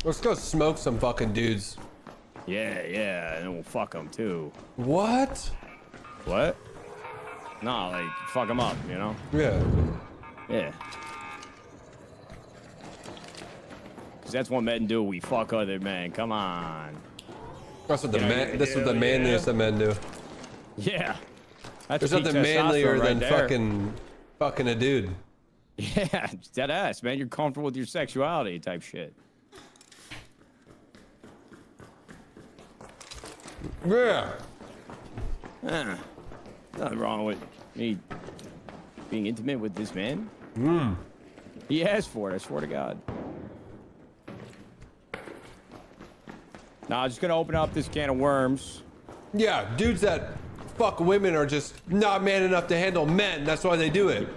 Let's go smoke some fucking dudes. Yeah, and we'll fuck them too. What? What? Nah, like fuck them up, you know? Yeah. Yeah. Cause that's what men do. We fuck other men. Come on. That's what the man. This is what the manliest of men do. Yeah. That's There's nothing manlier than fucking a dude. Yeah, it's dead ass, man. You're comfortable with your sexuality type shit. Yeah. Nothing wrong with me being intimate with this man. Hmm. He asked for it, I swear to God. Now, I'm just gonna open up this can of worms. Yeah, dudes that fuck women are just not man enough to handle men. That's why they do it.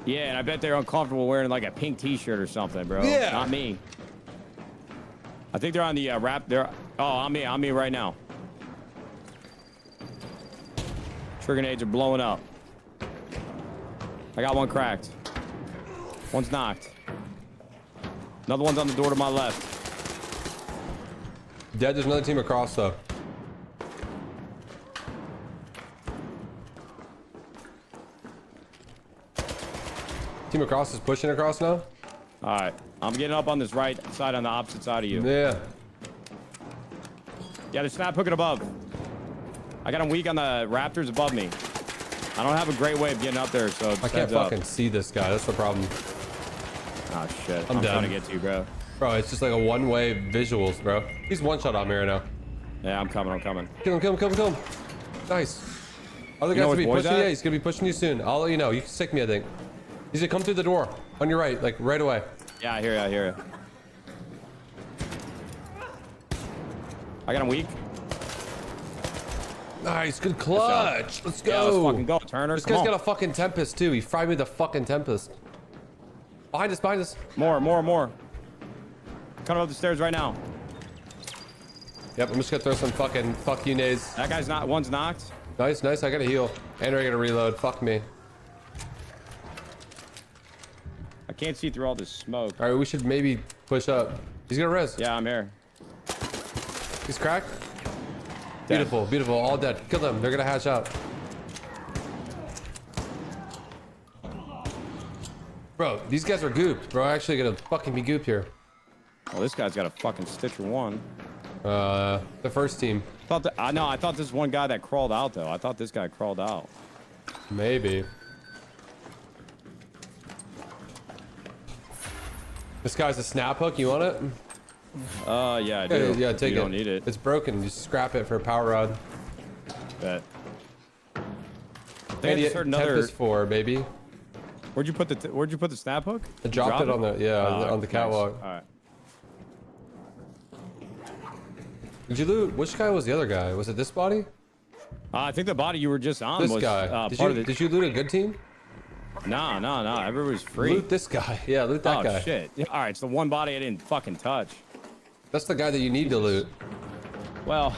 Yeah, and I bet they're uncomfortable wearing like a pink t-shirt or something, bro. Yeah. Not me. I think they're on the wrap. They're on me right now. Trigger nades are blowing up. I got one cracked. One's knocked. Another one's on the door to my left. Dead, there's another team across though. Team across is pushing across now? Alright. I'm getting up on this right side on the opposite side of you. Yeah. Yeah, there's snap hooking above. I got him weak on the raptors above me. I don't have a great way of getting up there, so I can't fucking see this guy. That's the problem. Oh shit. I'm done. trying to get to you, bro. Bro, it's just like a one-way visuals, bro. He's one shot on me right now. Yeah, I'm coming. Kill him. Nice. Other guys gonna be pushing you. Yeah, he's gonna be pushing you soon. I'll let you know. You can stick me, I think. He's gonna come through the door on your right, like right away. Yeah, I hear you. I got him weak. Nice, good clutch. Let's go. Yeah, let's fucking go, Turner. This guy's got a fucking Tempest too. He fried me the fucking Tempest. Behind us. More. Coming up the stairs right now. Yep, I'm just gonna throw some fucking fuck you nades. That guy's not. One's knocked. Nice. I gotta heal. And I gotta reload. Fuck me. I can't see through all this smoke. All right, we should maybe push up. He's gonna res. Yeah, I'm here. He's cracked. Dead. Beautiful. All dead. Kill them. They're gonna hatch out. Bro, these guys are gooped. Bro, actually gonna fucking be gooped here. Well, this guy's got a fucking Stitcher 1. The first team. I thought this one guy that crawled out though. I thought this guy crawled out. Maybe. This guy's a snap hook. You want it? Yeah, I do. Yeah, take it. You don't need it. It's broken. Just scrap it for a power rod. Bet. They had another Tempest 4, baby. Where'd you put the snap hook? I dropped it on the on the catwalk. Nice. All right. Did you loot? Which guy was the other guy? Was it this body? I think the body you were just on This was guy. Did you loot a good team? No. Everybody's free. Loot this guy. Yeah, loot that guy. Oh shit. Yeah, all right, it's the one body I didn't fucking touch. That's the guy that you need to loot. Well,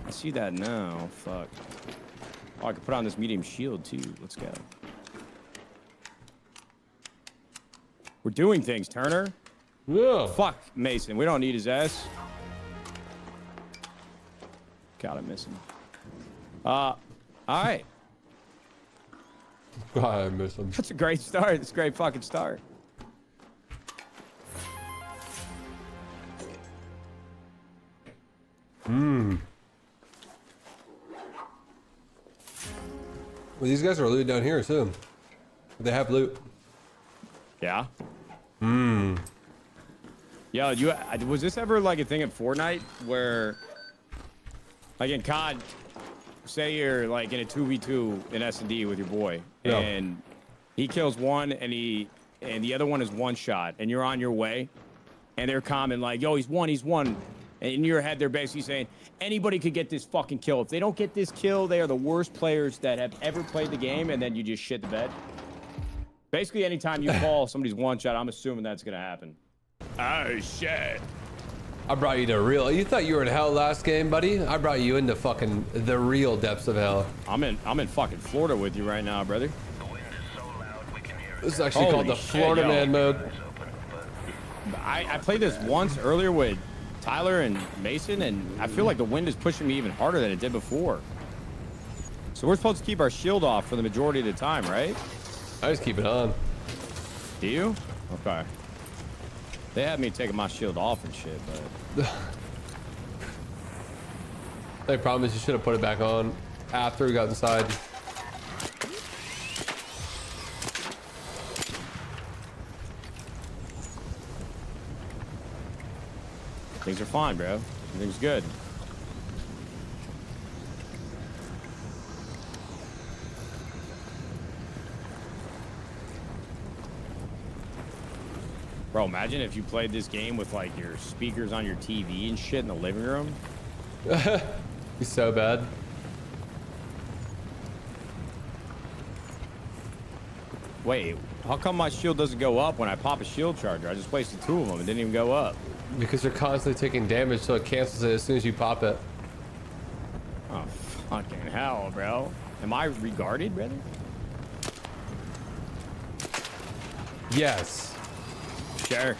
I see that now. Fuck. Oh, I could put on this medium shield too. Let's go. We're doing things, Turner. Yeah. Fuck Mason. We don't need his ass. God, I miss him. All right. God, I miss him. That's a great start. It's a great fucking start. Well, these guys are looting down here too. They have loot. Yeah. Yo, was this ever like a thing in Fortnite where, like in COD, say you're like in a 2v2 in S&D with your boy, and he kills one and the other one is one shot, and you're on your way, and they're commenting like, yo, he's one. And in your head, they're basically saying, anybody could get this fucking kill. If they don't get this kill, they are the worst players that have ever played the game, and then you just shit the bed. Basically, anytime you call somebody's one shot, I'm assuming that's gonna happen. Oh, shit. I brought you to real. You thought you were in hell last game, buddy? I brought you into fucking the real depths of hell. I'm in fucking Florida with you right now, brother. This is actually called the Florida Man mode. I played this once earlier with Tyler and Mason, and I feel like the wind is pushing me even harder than it did before. So we're supposed to keep our shield off for the majority of the time, right? I just keep it on. Do you? Okay. They had me taking my shield off and shit, but... The problem is you should have put it back on after we got inside. Things are fine, bro. Everything's good. Bro, imagine if you played this game with like your speakers on your TV and shit in the living room. He's so bad. Wait, how come my shield doesn't go up when I pop a shield charger? I just wasted 2 of them. It didn't even go up. Because you're constantly taking damage, so it cancels it as soon as you pop it. Oh, fucking hell, bro. Am I regarded, brother? Yes. Sure.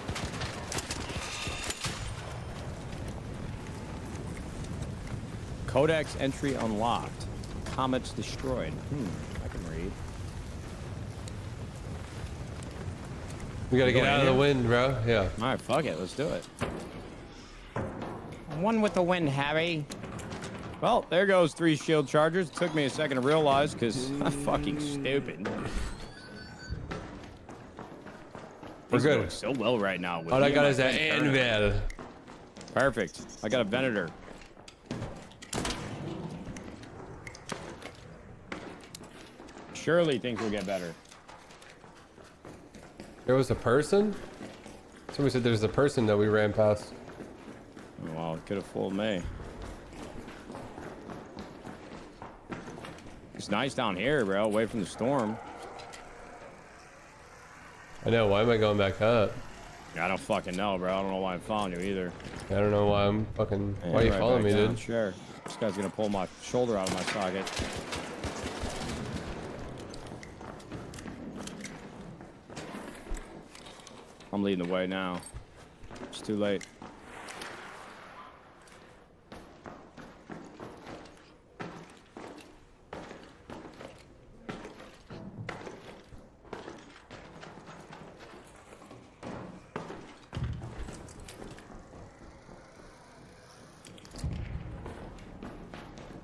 Codex entry unlocked. Comets destroyed. I can read. We gotta get out of the wind, bro. Yeah. All right, fuck it. Let's do it. One with the wind, Harry. Well, there goes 3 shield chargers. It took me a second to realize because I'm fucking stupid. We're These good. work so well right now. All I got is that Anvil. Perfect. I got a Venator. Surely things will get better. There was a person? Somebody said there's a person that we ran past. Well, it could have fooled me. It's nice down here, bro, away from the storm. I know. Why am I going back up? I don't fucking know, bro. I don't know why I'm following you either. I don't know why I'm fucking... Why are you right following me, down. dude? Sure. This guy's gonna pull my shoulder out of my socket. I'm leading the way now. It's too late.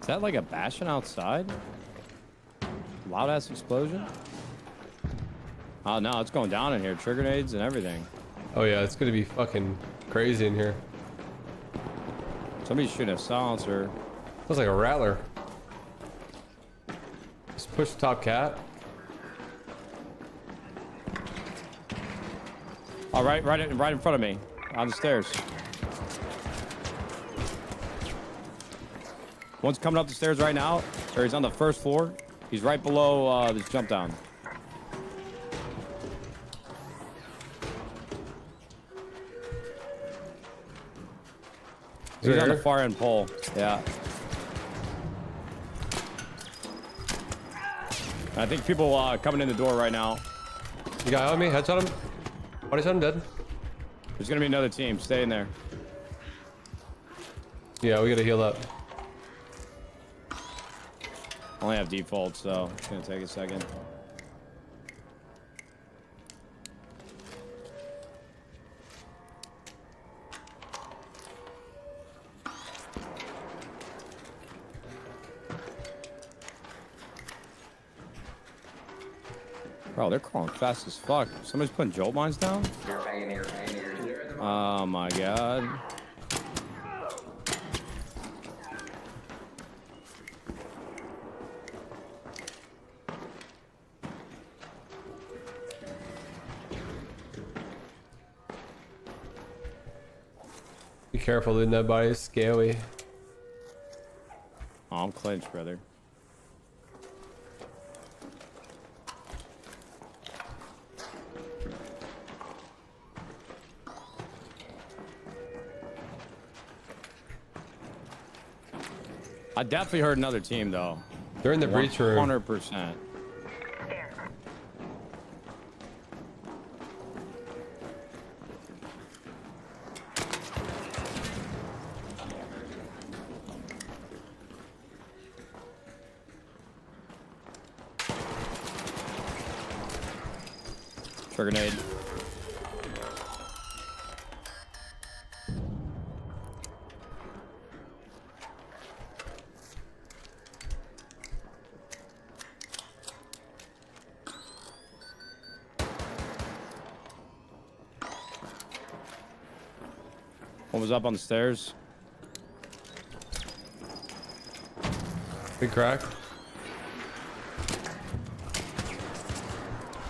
Is that like a bastion outside? Loud ass explosion? Oh no, it's going down in here. Trigger nades and everything. Oh yeah, it's gonna be fucking crazy in here. Somebody's shooting a silencer. Feels like a rattler. Just push the top cat. Oh, right in front of me, on the stairs. One's coming up the stairs right now, or he's on the first floor. He's right below this jump down. He's on the far end pole. Yeah. I think people coming in the door right now. You got on me? Headshot him? Body shot him dead. There's gonna be another team. Stay in there. Yeah, we gotta heal up. I only have default, so it's gonna take a second. Bro, they're crawling fast as fuck. Somebody's putting jolt mines down? Oh my god. Be careful, dude. That body is scary. Oh, I'm clinched, brother. I definitely heard another team, though. They're in the breach room. 100%. For grenade. One was up on the stairs. Big crack.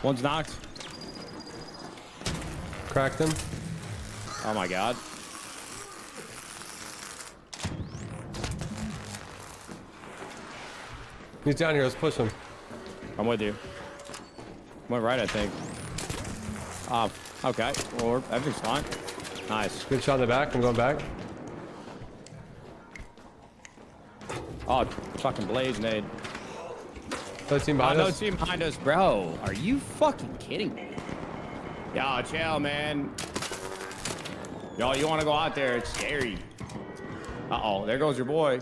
One's knocked. Cracked him. Oh my god. He's down here. Let's push him. I'm with you. Went right, I think. Okay. Well, everything's fine. Nice. Good shot in the back. I'm going back. Oh, fucking blaze nade. Another team behind No us. team behind us, bro. Are you fucking kidding me? Yo, chill, man. Yo, you want to go out there? It's scary. Uh-oh, there goes your boy.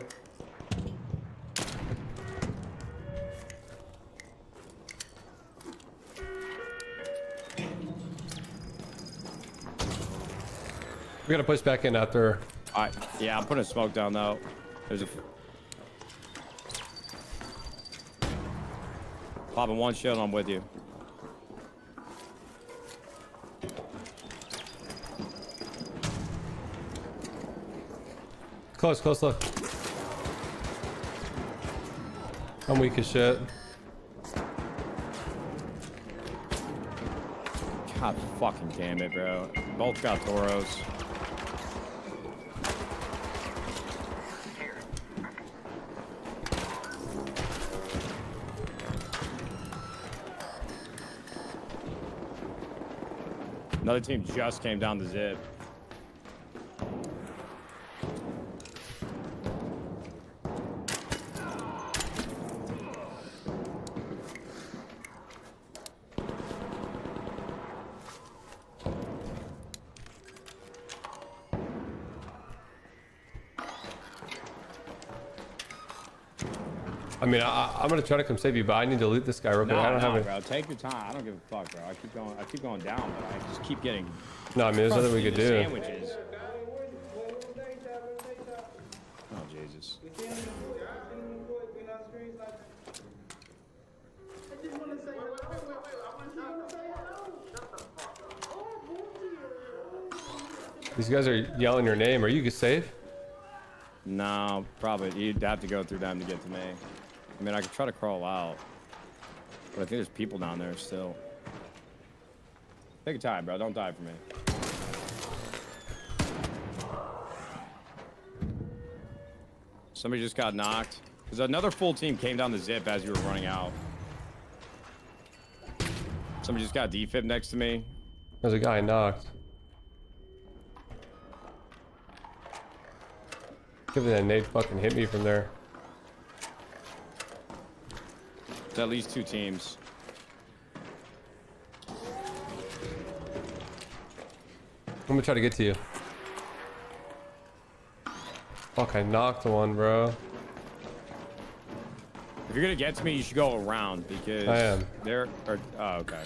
We gotta push back in after. All right. Yeah, I'm putting a smoke down, though. There's a... Popping one shield, I'm with you. Close, close, look. I'm weak as shit. God fucking damn it, bro. Both got Toros. Another team just came down the zip. I mean, I'm gonna try to come save you, but I need to loot this guy real quick. I don't have it. Bro. Take your time. I don't give a fuck, bro. I keep going down, but I just keep getting. No, I mean, there's nothing we could do. Sandwiches. Oh Jesus. These guys are yelling your name. Are you safe? No, probably. You'd have to go through them to get to me. I mean, I could try to crawl out, but I think there's people down there still. Take your time, bro. Don't die for me. Somebody just got knocked. Because another full team came down the zip as you were running out. Somebody just got defib next to me. There's a guy knocked. Give me that nade fucking hit me from there. There's at least two teams. I'm gonna try to get to you. Fuck, I knocked one, bro. If you're gonna get to me, you should go around because I am. There are. Oh, okay.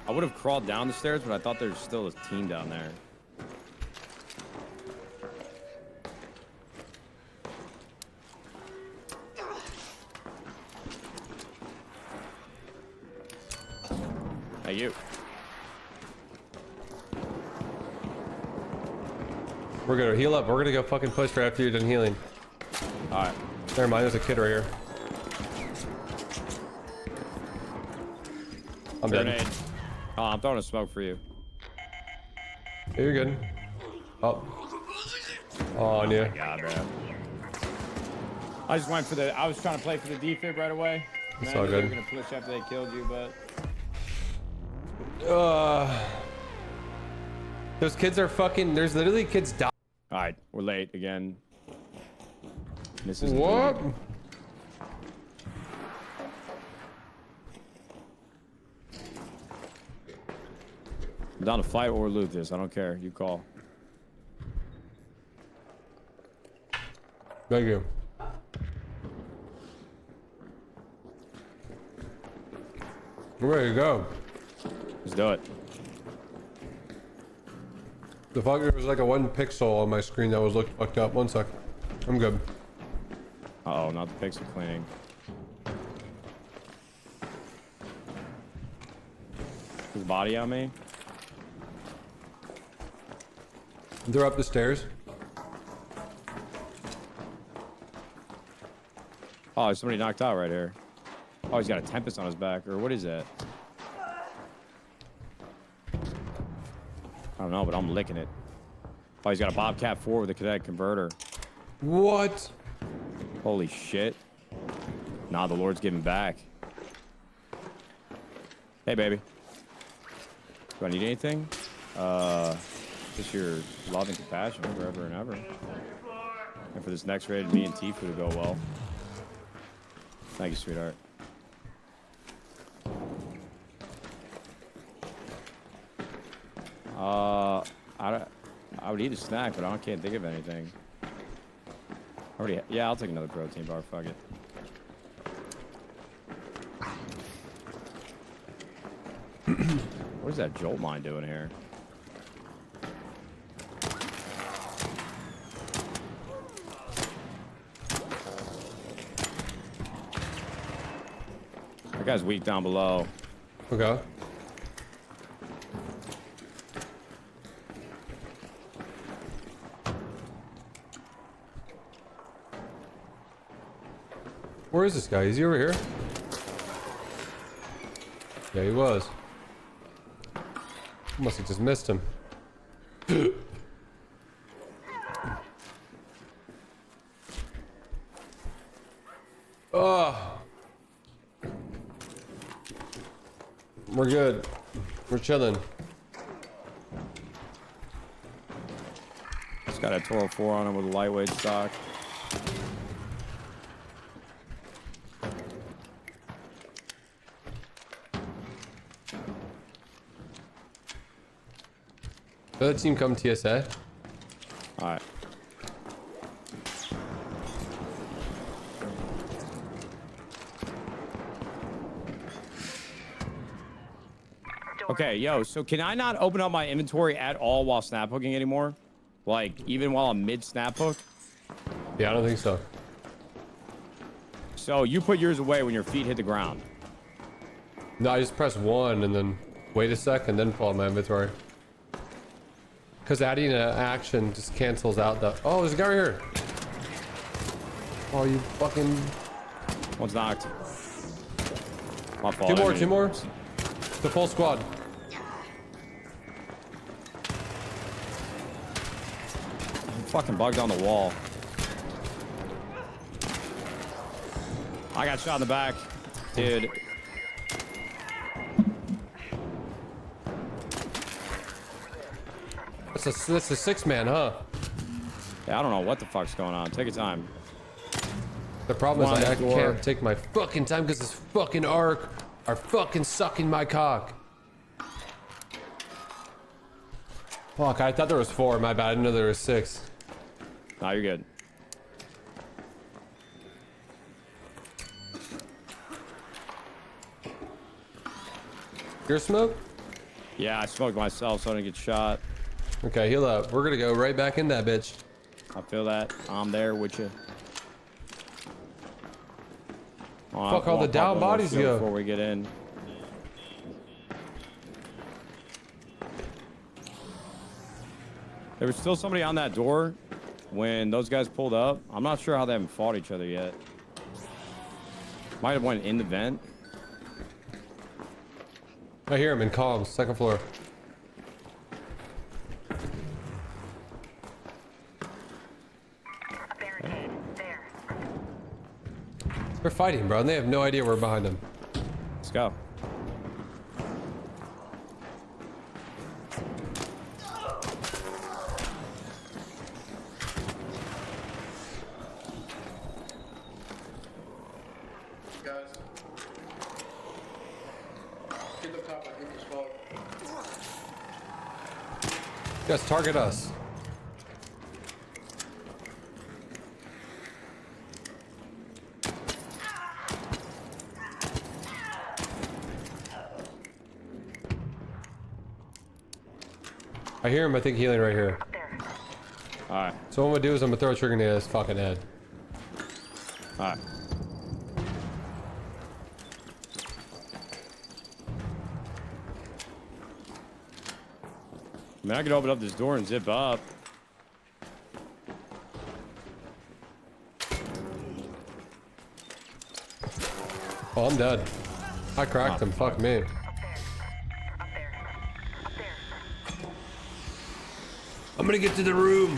I would have crawled down the stairs, but I thought there was still a team down there. Hey, you. We're gonna heal up. We're gonna go fucking push right after you're done healing. All right. Never mind, there's a kid right here. I'm dead. Grenade. Oh, I'm throwing a smoke for you. Yeah, you're good. Oh. Oh, on you. God, bro. I just went for the. I was trying to play for the defib right away. It's Man, all they good. were gonna push after they killed you, but. Those kids are fucking. There's literally kids dying. All right, we're late again. This is What? I'm down to fight or loot this. I don't care. You call. Thank you. We're ready to go. Let's do it. The fuck, there was like a 1 pixel on my screen that was looked fucked up. 1 sec. I'm good. Uh oh, not the pixel cleaning. His body on me? They're up the stairs. Oh, there's somebody knocked out right here. Oh, he's got a Tempest on his back, or what is that? I don't know, but I'm licking it. Oh, he's got a Bobcat 4 with a cadet converter. What? Holy shit. Nah, the Lord's giving back. Hey, baby. Do I need anything? Just your love and compassion forever and ever. And for this next raid, me and Tfue to go well. Thank you, sweetheart. I would eat a snack, but I can't think of anything. Yeah, I'll take another protein bar. Fuck it. What is that jolt mine doing here? That guy's weak down below. Okay. Where is this guy? Is he over here? Yeah, he was. Must have just missed him. Oh. We're good. We're chilling. It's got a Toro 4 on him with a lightweight stock. The other team come TSA. Alright. Okay, yo, so can I not open up my inventory at all while snap hooking anymore? Like, even while I'm mid snap hook? Yeah, I don't think so. So you put yours away when your feet hit the ground. No, I just press 1 and then wait a sec and then pull out my inventory. Because adding an action just cancels out the... Oh, there's a guy right here. Oh, you fucking... One's knocked. My fault. Two more. The full squad. I'm fucking bugged on the wall. I got shot in the back. Dude. That's a 6-man, huh? Yeah, I don't know what the fuck's going on. Take your time. The problem is I can't take my fucking time because this fucking arc are fucking sucking my cock. Fuck, I thought there was 4. My bad. I didn't know there was 6. Nah, you're good. Your smoke? Yeah, I smoked myself so I didn't get shot. Okay, heal up. We're gonna go right back in that bitch. I feel that. I'm there with you. Fuck, all the down bodies go. Before we get in. There was still somebody on that door when those guys pulled up. I'm not sure how they haven't fought each other yet. Might have went in the vent. I hear him in columns, 2nd floor. They're fighting, bro, and they have no idea we're behind them. Let's go. Guys, get the top. I think it's called. Yes, target us. I hear him, I think, healing right here. Alright. So what I'm gonna do is I'm gonna throw a trigger grenade at his fucking head. Alright. I mean, I could open up this door and zip up. Oh, I'm dead. I cracked him. Fuck me. I'm gonna get to the room.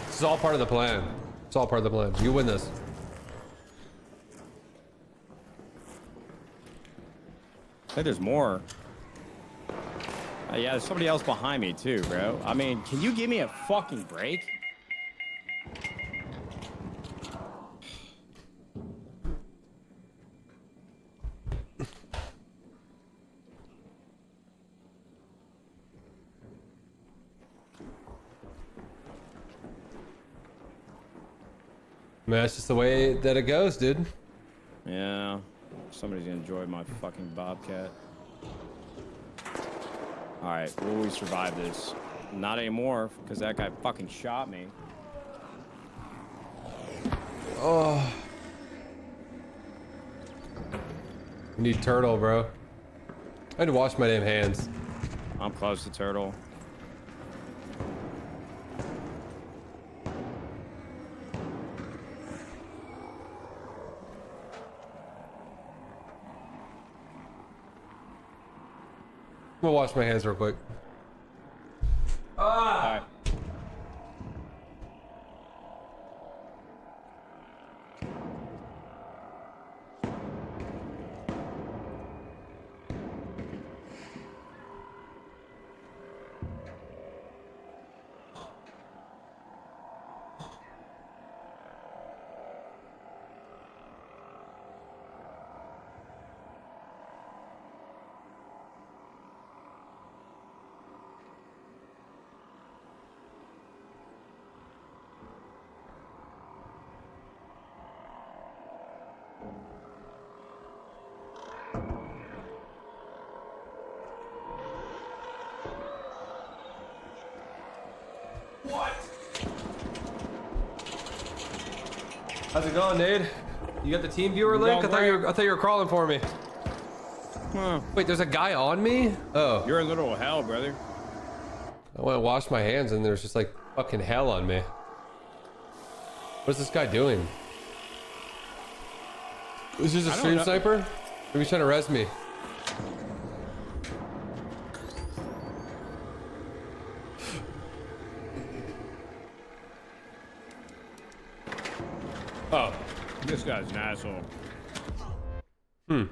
This is all part of the plan. It's all part of the plan. You win this. I think there's more. Yeah, there's somebody else behind me too, bro. I mean, can you give me a fucking break? Man, that's just the way that it goes, dude. Yeah. Somebody's gonna enjoy my fucking bobcat. Alright, will we survive this? Not anymore, because that guy fucking shot me. Oh. We need turtle, bro. I had to wash my damn hands. I'm close to turtle. I'm gonna wash my hands real quick. Alright. How's it going, Nate? You got the team viewer link? I thought you were crawling for me. Wait, there's a guy on me? Oh. You're in literal hell, brother. I went to wash my hands and there's just like fucking hell on me. What's this guy doing? Is this a stream sniper? Maybe he's trying to res me. Oh, this guy's an asshole. Hmm.